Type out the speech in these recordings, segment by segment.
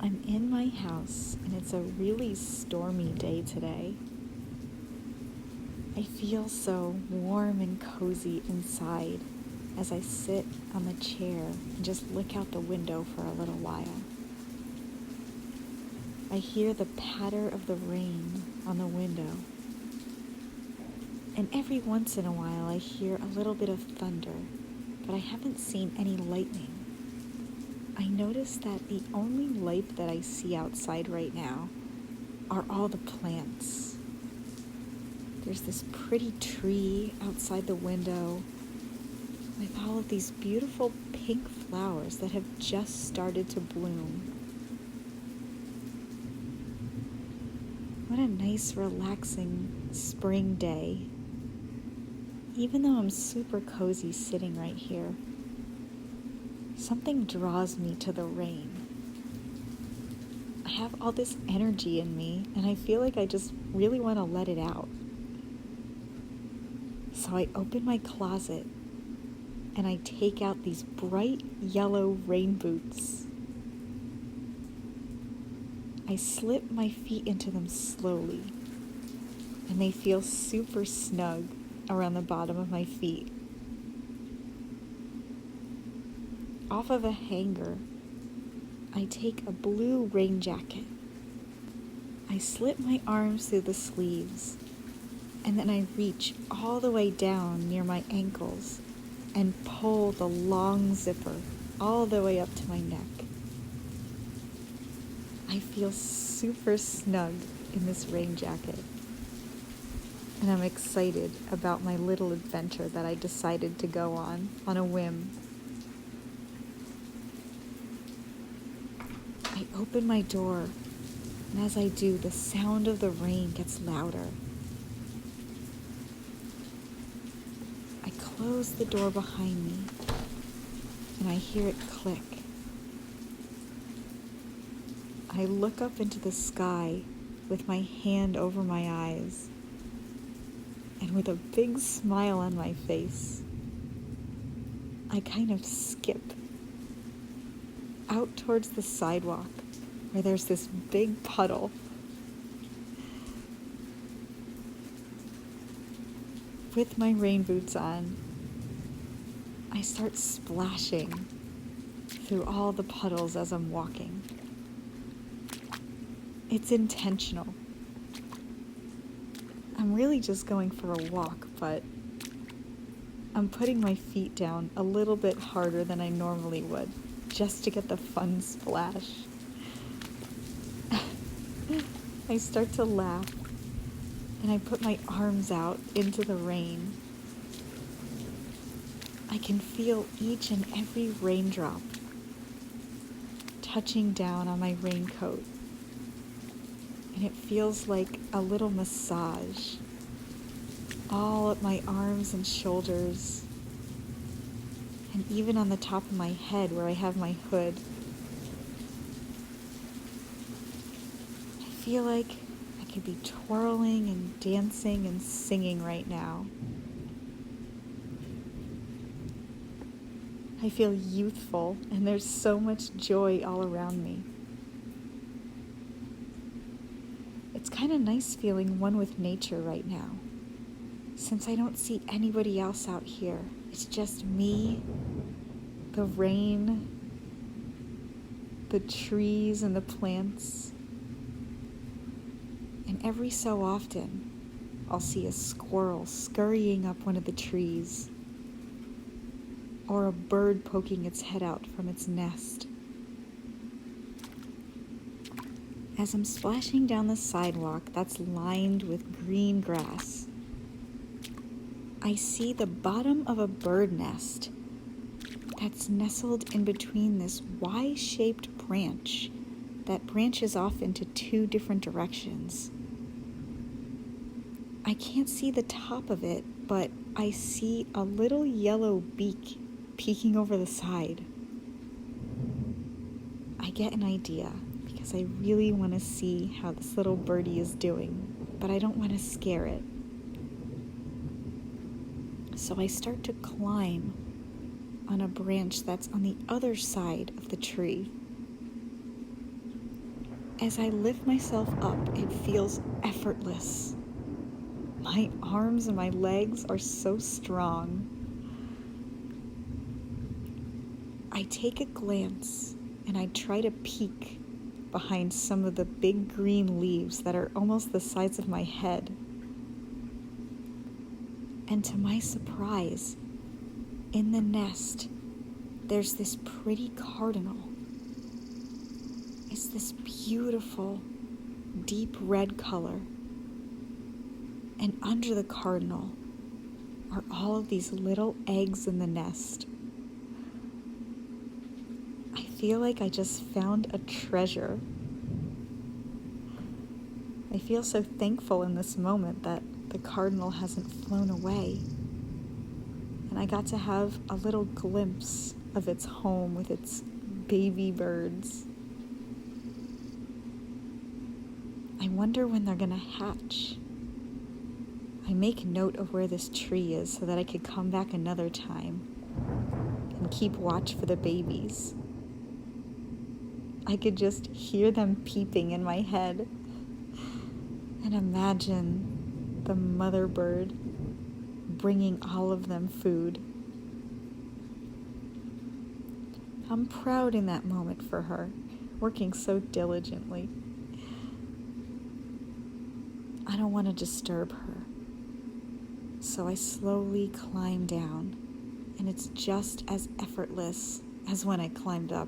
I'm in my house and it's a really stormy day today. I feel so warm and cozy inside as I sit on the chair and just look out the window for a little while. I hear the patter of the rain on the window, and every once in a while I hear a little bit of thunder, but I haven't seen any lightning. I notice that the only light that I see outside right now are all the plants. There's this pretty tree outside the window with all of these beautiful pink flowers that have just started to bloom. What a nice, relaxing spring day. Even though I'm super cozy sitting right here, something draws me to the rain. I have all this energy in me, and I feel like I just really want to let it out. So I open my closet, and I take out these bright yellow rain boots. I slip my feet into them slowly, and they feel super snug around the bottom of my feet. Off of a hanger, I take a blue rain jacket. I slip my arms through the sleeves, and then I reach all the way down near my ankles and pull the long zipper all the way up to my neck. I feel super snug in this rain jacket, and I'm excited about my little adventure that I decided to go on a whim. I open my door, and as I do, the sound of the rain gets louder. I close the door behind me, and I hear it click. I look up into the sky with my hand over my eyes, and with a big smile on my face, I kind of skip out towards the sidewalk where there's this big puddle. With my rain boots on, I start splashing through all the puddles as I'm walking. It's intentional. I'm really just going for a walk, but I'm putting my feet down a little bit harder than I normally would, just to get the fun splash. I start to laugh, and I put my arms out into the rain. I can feel each and every raindrop touching down on my raincoat, and it feels like a little massage all up my arms and shoulders, and even on the top of my head where I have my hood. I feel like I could be twirling and dancing and singing right now. I feel youthful, and there's so much joy all around me. It's kind of nice feeling one with nature right now, since I don't see anybody else out here. It's just me, the rain, the trees and the plants. And every so often, I'll see a squirrel scurrying up one of the trees, or a bird poking its head out from its nest. As I'm splashing down the sidewalk that's lined with green grass, I see the bottom of a bird nest that's nestled in between this Y-shaped branch that branches off into two different directions. I can't see the top of it, but I see a little yellow beak peeking over the side. I get an idea because I really want to see how this little birdie is doing, but I don't want to scare it. So I start to climb on a branch that's on the other side of the tree. As I lift myself up, it feels effortless. My arms and my legs are so strong. I take a glance and I try to peek behind some of the big green leaves that are almost the size of my head. And to my surprise, in the nest, there's this pretty cardinal. It's this beautiful, deep red color. And under the cardinal are all of these little eggs in the nest. I feel like I just found a treasure. I feel so thankful in this moment that the cardinal hasn't flown away. And I got to have a little glimpse of its home with its baby birds. I wonder when they're gonna hatch. I make note of where this tree is so that I could come back another time and keep watch for the babies. I could just hear them peeping in my head and imagine the mother bird bringing all of them food. I'm proud in that moment for her, working so diligently. I don't want to disturb her. So I slowly climb down, and it's just as effortless as when I climbed up.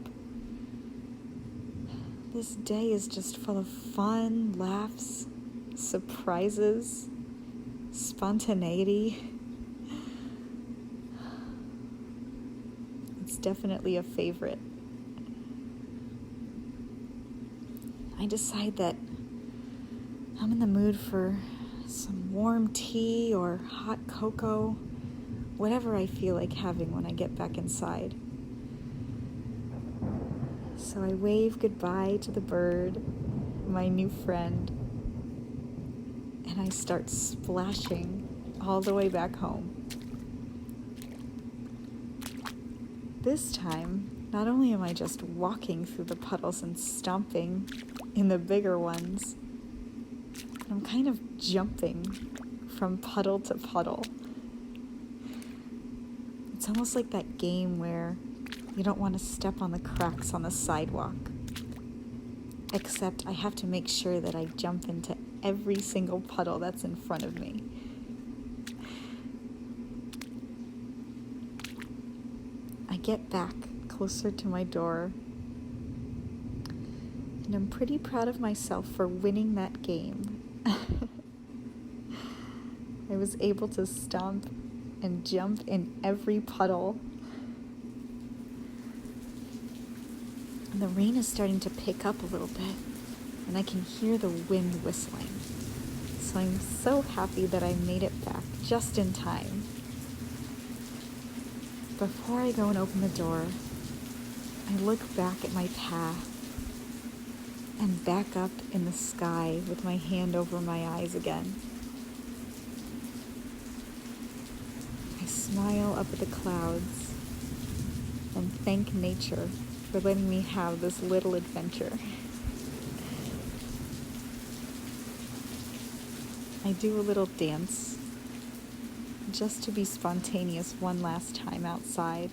This day is just full of fun, laughs, surprises, spontaneity. It's definitely a favorite. I decide that I'm in the mood for some warm tea or hot cocoa, whatever I feel like having when I get back inside. So I wave goodbye to the bird, my new friend, and I start splashing all the way back home. This time, not only am I just walking through the puddles and stomping in the bigger ones, I'm kind of jumping from puddle to puddle. It's almost like that game where you don't want to step on the cracks on the sidewalk. Except I have to make sure that I jump into every single puddle that's in front of me. I get back closer to my door, and I'm pretty proud of myself for winning that game. I was able to stomp and jump in every puddle. And the rain is starting to pick up a little bit, and I can hear the wind whistling. So I'm so happy that I made it back just in time. Before I go and open the door, I look back at my path and back up in the sky with my hand over my eyes again. I smile up at the clouds and thank nature for letting me have this little adventure. I do a little dance just to be spontaneous one last time outside.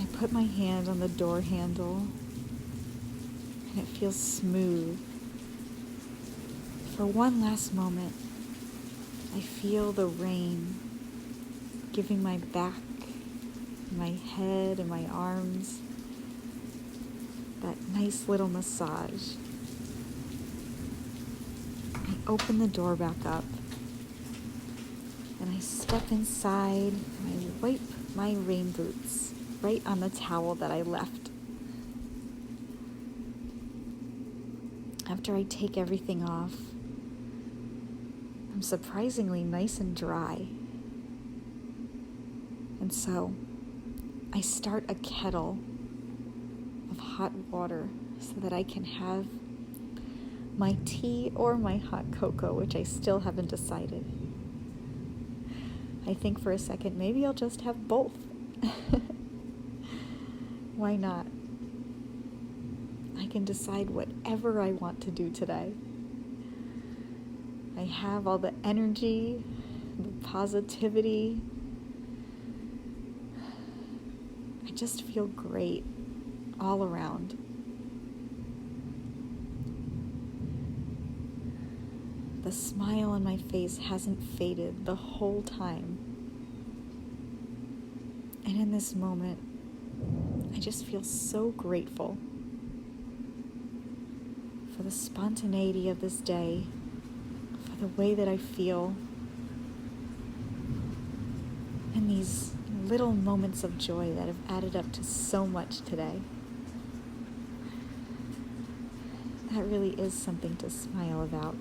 I put my hand on the door handle and it feels smooth. For one last moment, I feel the rain giving my back, my head, and my arms that nice little massage. I open the door back up and I step inside and I wipe my rain boots right on the towel that I left. After I take everything off, I'm surprisingly nice and dry. And so I start a kettle of hot water so that I can have my tea or my hot cocoa, which I still haven't decided. I think for a second, maybe I'll just have both. Why not? can decide whatever I want to do today. I have all the energy, the positivity. I just feel great all around. The smile on my face hasn't faded the whole time. And in this moment, I just feel so grateful for the spontaneity of this day, for the way that I feel, and these little moments of joy that have added up to so much today. That really is something to smile about.